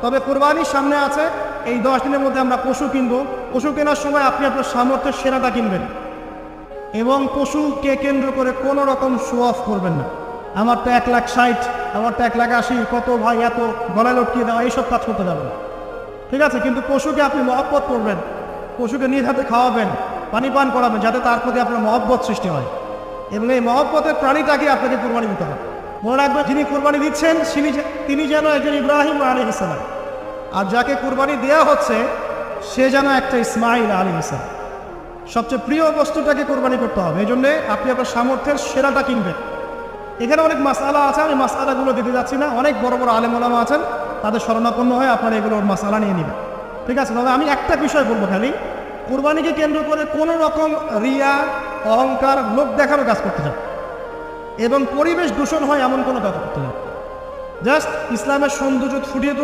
তবে কুরবানির সামনে আছে, এই 10 দিনের মধ্যে আমরা পশু কিনবো। পশু কেনার সময় আপনি আপনার সামর্থ্যের সেরাটা কিনবেন এবং পশুকে কেন্দ্র করে কোনো রকম শো অফ করবেন না। আমার তো 1,60,000, আমার তো 1,80,000, কত ভাই এত গলায় লটকিয়ে দেওয়া, এইসব কাজ করতে যাবেন না, ঠিক আছে? কিন্তু পশুকে আপনি মহব্বত করবেন, পশুকে নিজ হাতে খাওয়াবেন, পানি পান করাবেন, যাতে তার প্রতি আপনার মহব্বত সৃষ্টি হয় এবং এই মহব্বতের প্রাণীটাকে আপনাকে কোরবানি দিতে হবে। মনে রাখবেন, যিনি কোরবানি দিচ্ছেন তিনি যেন একজন ইব্রাহিম আলাইহিস সালাম, আর যাকে কোরবানি দেওয়া হচ্ছে সে যেন একটা ইসমাইল আলাইহিস সালাম। সবচেয়ে প্রিয় বস্তুটাকে কোরবানি করতে হবে। এই জন্যে আপনি আপনার সামর্থ্যের সেরাটা কিনবেন। এখানে অনেক মাসআলা আছে, আমি মাসআলাগুলো দিতে যাচ্ছি না। অনেক বড় বড় আলেম ওলামা আছেন, তাদের শরণাপন্ন হয়ে আপনারা এগুলোর মাসআলা নিয়ে নেবেন, ঠিক আছে? তবে আমি একটা বিষয় বলবো, খালি কুরবানিকে কেন্দ্র করে কোনো রকম রিয়া, অহংকার, লোক দেখানো কাজ করতে যাবে এবং পরিবেশ দূষণ হয় এমন কোনো কাজ করতে যাবে। জাস্ট ইসলামের সৌন্দর্য ফুটিয়ে তুলবে।